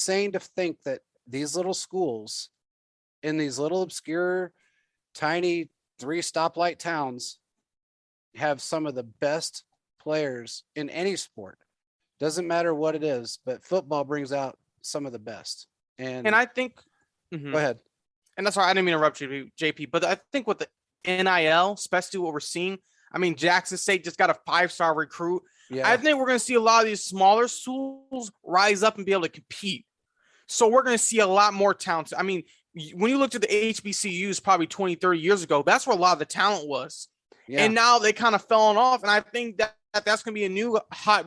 insane to think that these little schools in these little obscure, tiny 3 stoplight towns have some of the best players in any sport. Doesn't matter what it is, but football brings out some of the best. And I think, go ahead. And that's why I didn't mean to interrupt you, JP, but I think with the NIL, especially what we're seeing, I mean, Jackson State just got a 5-star recruit. Yeah. I think we're going to see a lot of these smaller schools rise up and be able to compete. So we're going to see a lot more talent. I mean, when you looked at the HBCUs probably 20, 30 years ago, that's where a lot of the talent was. Yeah. And now they kind of fallen off. And I think that's going to be a new hot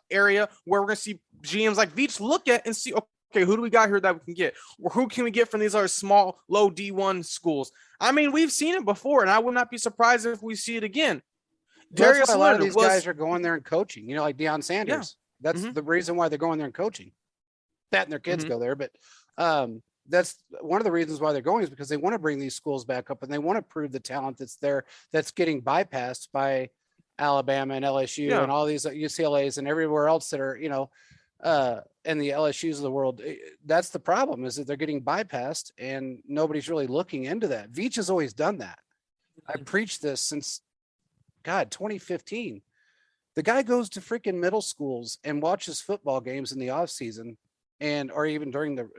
area where we're going to see GMs like Veach look at and see, okay, who do we got here that we can get? Or who can we get from these other small, low D1 schools? I mean, we've seen it before, and I would not be surprised if we see it again. Darius Leonard, a lot of these guys are going there and coaching, like Deion Sanders. Yeah. That's the reason why they're going there and coaching. That and their kids go there. But that's one of the reasons why they're going is because they want to bring these schools back up and they want to prove the talent that's there that's getting bypassed by Alabama and LSU and all these UCLAs and everywhere else that are, and the LSUs of the world. That's the problem, is that they're getting bypassed and nobody's really looking into that. Veach has always done that. I preached this since 2015. The guy goes to freaking middle schools and watches football games in the off season or even during the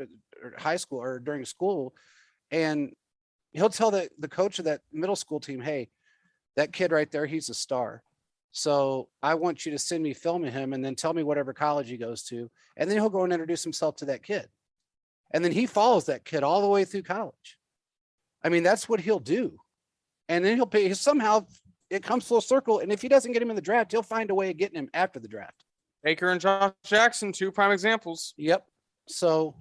high school or during school. And he'll tell the coach of that middle school team, hey, that kid right there, he's a star. So I want you to send me film of him and then tell me whatever college he goes to. And then he'll go and introduce himself to that kid. And then he follows that kid all the way through college. I mean, that's what he'll do. And then he'll pay somehow it comes full circle. And if he doesn't get him in the draft, he'll find a way of getting him after the draft. Baker and Josh Jackson, 2 prime examples. Yep. So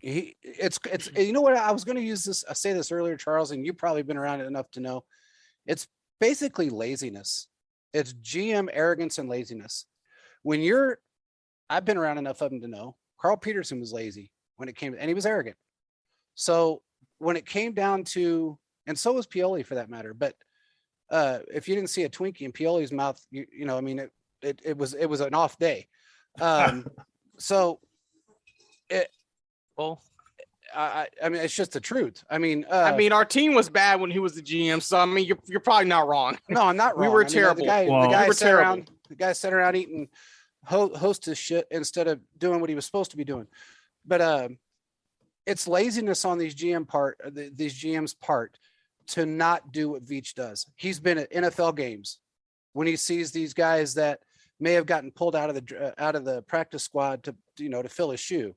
it's you know what, I was going to use this. I say this earlier, Charles, and you've probably been around it enough to know it's basically laziness. It's GM arrogance and laziness. I've been around enough of them to know Carl Peterson was lazy when it came, and he was arrogant. So when it came down to, and so was Pioli for that matter, but if you didn't see a Twinkie in Pioli's mouth, I mean, it was an off day. So I mean, it's just the truth. I mean, our team was bad when he was the GM. So I mean, you're probably not wrong. No, I'm not wrong. We were terrible. The guy sat around eating hostess shit instead of doing what he was supposed to be doing. But it's laziness on these GM's part to not do what Veach does. He's been at NFL games when he sees these guys that may have gotten pulled out of the practice squad to fill his shoe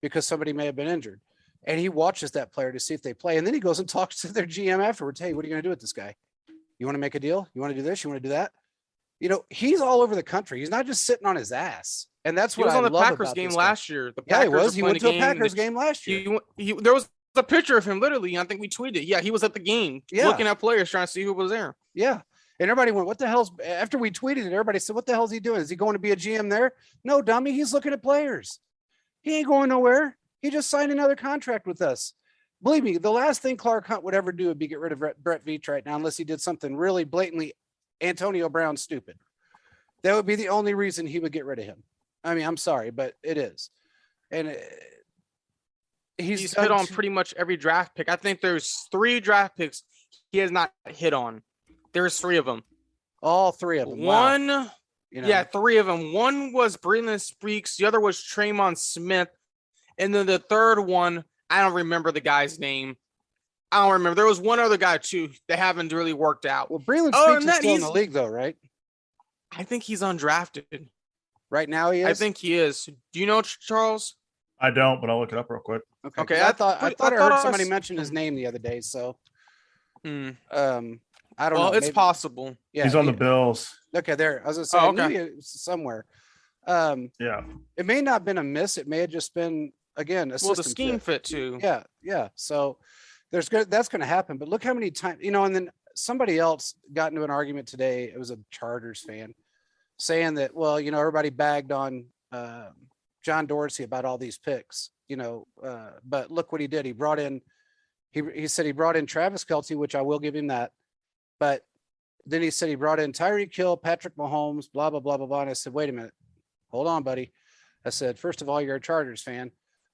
because somebody may have been injured. And he watches that player to see if they play. And then he goes and talks to their GM afterwards. Hey, what are you going to do with this guy? You want to make a deal? You want to do this? You want to do that? He's all over the country. He's not just sitting on his ass. And that's what I love about this guy. He was on the Packers game last year. He was. He went to a Packers game last year. There was a picture of him, literally. I think we tweeted it. Yeah, he was at the game looking at players, trying to see who was there. Yeah. And everybody went, what the hell's, after we tweeted it, everybody said, what the hell's he doing? Is he going to be a GM there? No, dummy. He's looking at players. He ain't going nowhere. He just signed another contract with us. Believe me, the last thing Clark Hunt would ever do would be get rid of Brett Veach right now, unless he did something really blatantly Antonio Brown stupid. That would be the only reason he would get rid of him. I mean, I'm sorry, but it is. And he's hit on pretty much every draft pick. I think there's 3 draft picks he has not hit on. There's 3 of them. All 3 of them. One, wow. Yeah, 3 of them. One was Breland Speaks. The other was Tremon Smith. And then the third one, I don't remember the guy's name. I don't remember. There was one other guy, too, that haven't really worked out. Well, Breland Speaks is still in the league, though, right? I think he's undrafted. Right now he is? I think he is. Do you know, Charles? I don't, but I'll look it up real quick. Okay. I thought I heard somebody mention his name the other day, so I don't know. Well, it's possible. Yeah, he's on the Bills. Okay, there. I was gonna say I knew he was somewhere. Yeah. It may not have been a miss. It may have just been, again, a the scheme fit too. Yeah. So that's going to happen. But look how many times, and then somebody else got into an argument today. It was a Chargers fan saying that, well, everybody bagged on John Dorsey about all these picks, but look what he did. He brought in, he said he brought in Travis Kelce, which I will give him that. But then he said he brought in Tyreek Hill, Patrick Mahomes, blah, blah, blah, blah, blah. And I said, wait a minute. Hold on, buddy. I said, first of all, you're a Chargers fan.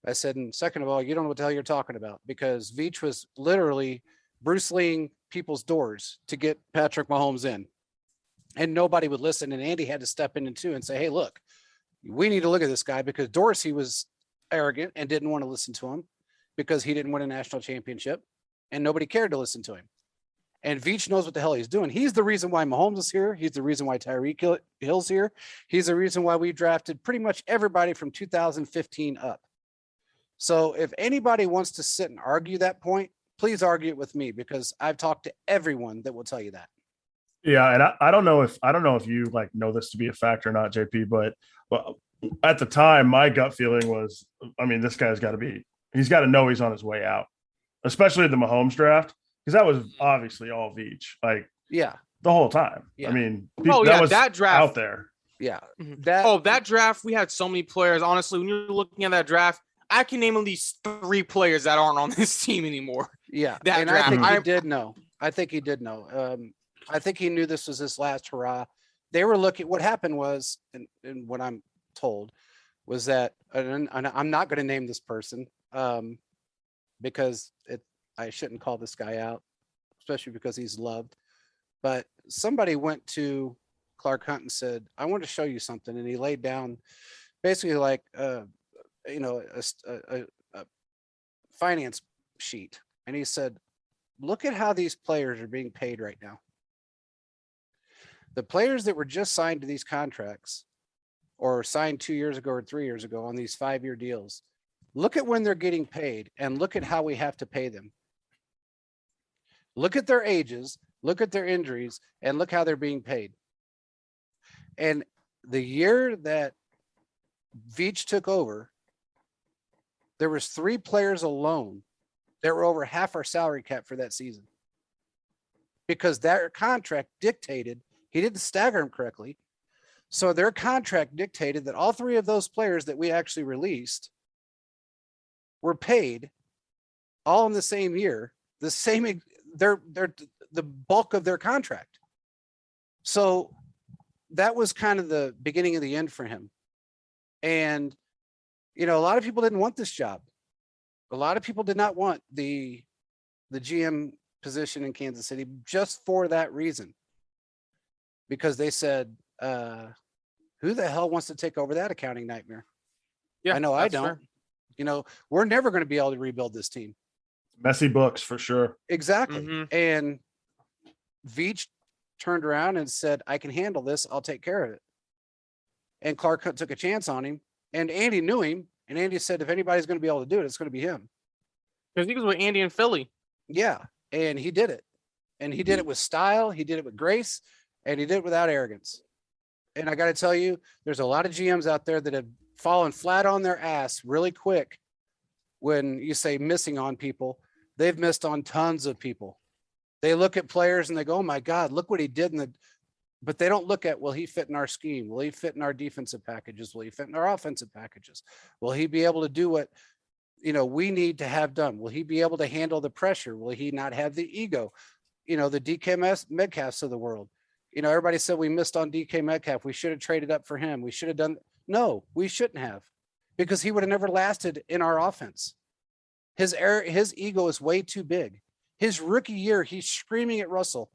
I said, and second of all, you don't know what the hell you're talking about, because Veach was literally Bruce Leeing people's doors to get Patrick Mahomes in, and nobody would listen. And Andy had to step in too and say, hey, look, we need to look at this guy, because Dorsey was arrogant and didn't want to listen to him because he didn't win a national championship and nobody cared to listen to him. And Veach knows what the hell he's doing. He's the reason why Mahomes is here. He's the reason why Tyreek Hill's here. He's the reason why we drafted pretty much everybody from 2015 up. So if anybody wants to sit and argue that point, please argue it with me, because I've talked to everyone that will tell you that. Yeah, and I don't know if you like know this to be a fact or not, JP, but at the time, my gut feeling was, I mean, this guy's got to know he's on his way out, especially the Mahomes draft, because that was obviously all Veach, like yeah, the whole time. Yeah. I mean, that draft out there. Yeah, that draft, we had so many players. Honestly, when you're looking at that draft, I can name at least 3 players that aren't on this team anymore. Yeah, that and draft. I think he did know. I think he did know. I think he knew this was his last hurrah. They were looking. What happened was, and what I'm told was that, and I'm not going to name this person because I shouldn't call this guy out, especially because he's loved. But somebody went to Clark Hunt and said, I want to show you something. And he laid down basically like, a finance sheet. And he said, look at how these players are being paid right now. The players that were just signed to these contracts, or signed 2 years ago or 3 years ago on these 5-year deals, look at when they're getting paid and look at how we have to pay them. Look at their ages, look at their injuries, and look how they're being paid. And the year that Veach took over, there was 3 players alone that were over half our salary cap for that season, because their contract dictated, he didn't stagger them correctly. So their contract dictated that all 3 of those players that we actually released were paid all in the same year, they're the bulk of their contract. So that was kind of the beginning of the end for him. And, a lot of people didn't want this job. A lot of people did not want the GM position in Kansas City just for that reason, because they said, who the hell wants to take over that accounting nightmare? Yeah, I know I don't. Fair. We're never going to be able to rebuild this team. Messy books for sure. Exactly. Mm-hmm. And Veach turned around and said, I can handle this. I'll take care of it. And Clark Hunt took a chance on him, and Andy knew him. And Andy said, if anybody's going to be able to do it, it's going to be him. Because he was with Andy in Philly. Yeah. And he did it. And he did it with style. He did it with grace, and he did it without arrogance. And I got to tell you, there's a lot of GMs out there that have fallen flat on their ass really quick. When you say missing on people, they've missed on tons of people. They look at players and they go, oh my God, look what he did. But they don't look at, will he fit in our scheme? Will he fit in our defensive packages? Will he fit in our offensive packages? Will he be able to do what, we need to have done? Will he be able to handle the pressure? Will he not have the ego? The DK Metcalfs of the world. Everybody said we missed on DK Metcalf. We should have traded up for him. We should have done. No, we shouldn't have, because he would have never lasted in our offense. His ego is way too big. His rookie year, he's screaming at Russell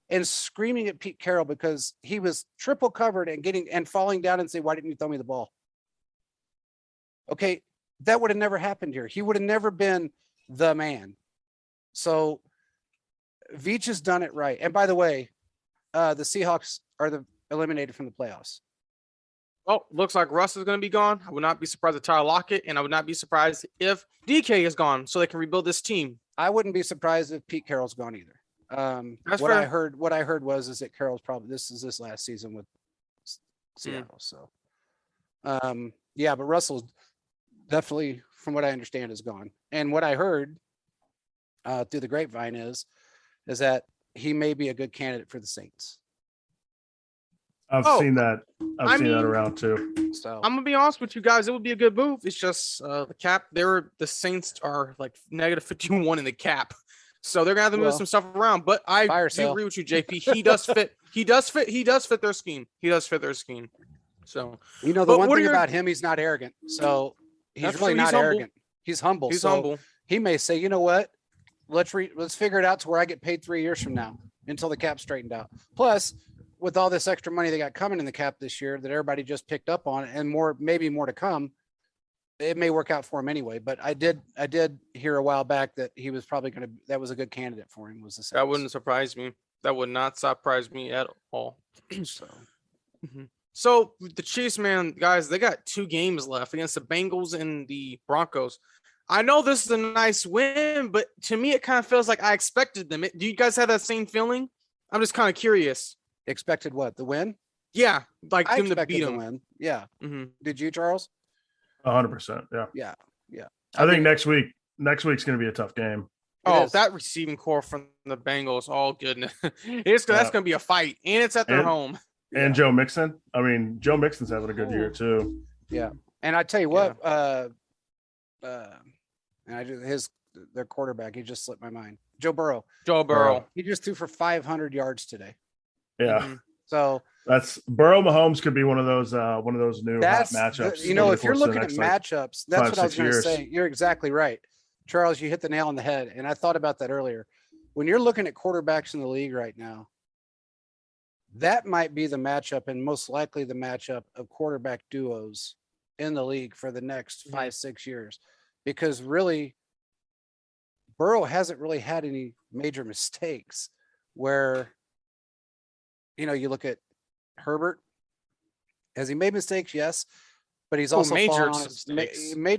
and screaming at Pete Carroll because he was triple covered and falling down and say, why didn't you throw me the ball? Okay, that would have never happened here. He would have never been the man. So Veach has done it right. And by the way, the Seahawks are eliminated from the playoffs. Oh, looks like Russ is going to be gone. I would not be surprised if Tyler Lockett, and I would not be surprised if DK is gone, so they can rebuild this team. I wouldn't be surprised if Pete Carroll's gone either. That's what fair. I heard was that Carroll's probably this is his last season with Seattle. So, yeah, but Russell's definitely, from what I understand, is gone. And what I heard through the grapevine is that he may be a good candidate for the Saints. I've seen that. I've seen that around too. So I'm gonna be honest with you guys, it would be a good move. It's just the cap. The Saints are like negative 51 in the cap, so they're gonna have to move some stuff around. But I do agree with you, JP. He does fit. He does fit their scheme. He does fit their scheme. So, the one thing about him, he's not arrogant. So he's really not arrogant. He's humble. He's humble. He may say, you know what? Let's figure it out to where I get paid 3 years from now until the cap's straightened out. Plus, with all this extra money they got coming in the cap this year that everybody just picked up on, and maybe more to come, it may work out for him anyway. But I did hear a while back that he was probably that was a good candidate for him. Was the Saints. That wouldn't surprise me. That would not surprise me at all. So. So the Chiefs, man, guys, they got 2 games left against the Bengals and the Broncos. I know this is a nice win, but to me, it kind of feels like I expected them. Do you guys have that same feeling? I'm just kind of curious. Expected what? The win? Yeah, like I them to expected beat the them. win. Yeah. Mm-hmm. Did you, Charles? 100%. Yeah. Yeah. I think next week's going to be a tough game. That receiving core from the Bengals, goodness. That's going to be a fight, and it's at their home. And Joe Mixon. I mean, Joe Mixon's having a good year too. Yeah. And I tell you what, their quarterback, he just slipped my mind. Joe Burrow. He just threw for 500 yards today. Yeah. Mm-hmm. So that's Burrow Mahomes could be one of those new hot matchups. If you're looking at matchups, that's what I was going to say. You're exactly right. Charles, you hit the nail on the head. And I thought about that earlier. When you're looking at quarterbacks in the league right now, that might be the matchup, and most likely the matchup of quarterback duos in the league for the next 5-6 years, because really Burrow hasn't really had any major mistakes where, you look at Herbert. Has he made mistakes? Yes. But he's also major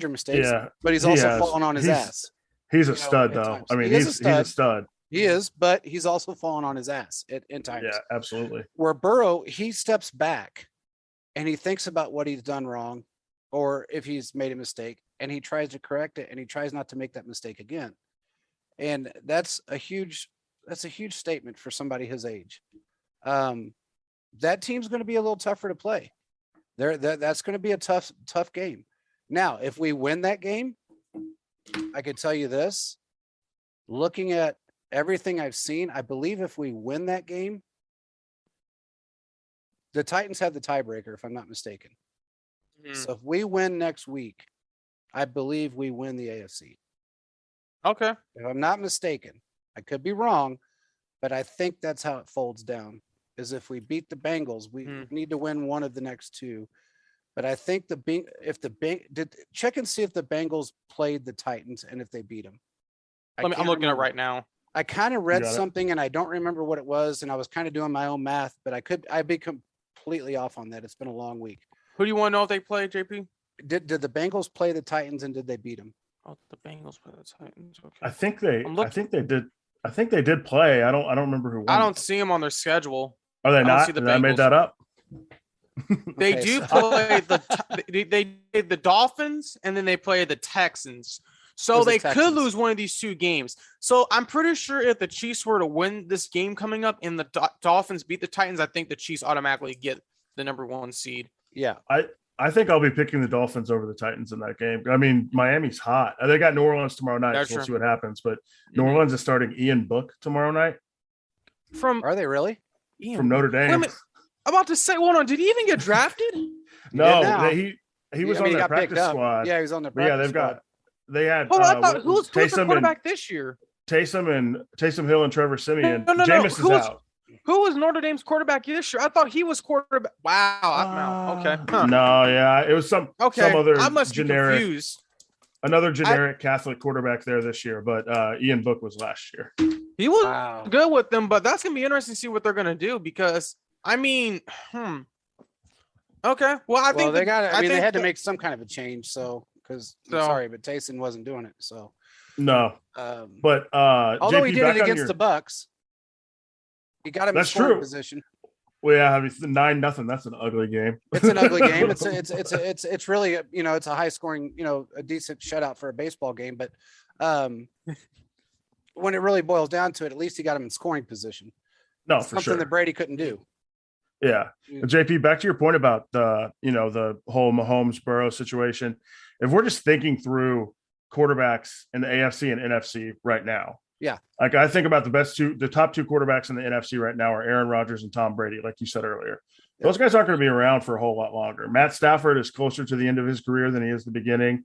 mistakes. Yeah, but he's also fallen on his ass. He's a stud, though. Times. I mean, he's a stud. He is, but he's also fallen on his ass in times. Yeah, absolutely. Where Burrow, he steps back and he thinks about what he's done wrong, or if he's made a mistake, and he tries to correct it, and he tries not to make that mistake again. And that's a huge statement for somebody his age. That team's going to be a little tougher to play. That's going to be a tough game. Now, if we win that game, I could tell you this, looking at everything I've seen, I believe if we win that game, the Titans have the tiebreaker, if I'm not mistaken. So if we win next week, I believe we win the AFC. Okay. If I'm not mistaken, I could be wrong, but I think that's how it folds down. Is if we beat the Bengals, we need to win one of the next 2. But I think check and see if the Bengals played the Titans and if they beat them. I'm looking at it right now. I kind of read something and I don't remember what it was, and I was kind of doing my own math, but I'd be completely off on that. It's been a long week. Who do you want to know if they played, JP? Did the Bengals play the Titans and did they beat them? Oh, the Bengals play the Titans. Okay. I think they did. I think they did play. I don't remember who won. I don't see them on their schedule. Are they not? Did I made that up? They do play they played the Dolphins, and then they play the Texans. So they could lose one of these 2 games. So I'm pretty sure if the Chiefs were to win this game coming up and the Dolphins beat the Titans, I think the Chiefs automatically get the number 1 seed. Yeah. I think I'll be picking the Dolphins over the Titans in that game. I mean, Miami's hot. They got New Orleans tomorrow night. So we'll see what happens. But New Orleans is starting Ian Book tomorrow night. Are they really? From Notre Dame. I'm about to say, hold on. Did he even get drafted? No, he was on their practice squad. Yeah, he was on their practice squad. They had. I thought who's the quarterback this year? Taysom Hill and Trevor Simeon. No. Jameis is out. Who was Notre Dame's quarterback this year? I thought he was quarterback. Wow. Okay. Huh. No, yeah, it was some other I must generic, be confused. Another generic Catholic quarterback there this year, but Ian Book was last year. He was good with them, but that's gonna be interesting to see what they're gonna do because I mean, Okay. Well, I think they got. I mean, they had to make some kind of a change. So, because sorry, but Taysom wasn't doing it. So no. But although JP, he did it against the Bucks, he got him in scoring position. Well, yeah, I mean, 9-0. That's an ugly game. It's an ugly game. It's really it's a high scoring, a decent shutout for a baseball game. But when it really boils down to it, at least he got him in scoring position. No, for sure. Something that Brady couldn't do. Yeah. JP, back to your point about the whole Mahomes Burrow situation. If we're just thinking through quarterbacks in the AFC and NFC right now. Yeah. Like I think about the top 2 quarterbacks in the NFC right now are Aaron Rodgers and Tom Brady, like you said earlier. Those guys aren't going to be around for a whole lot longer. Matt Stafford is closer to the end of his career than he is the beginning.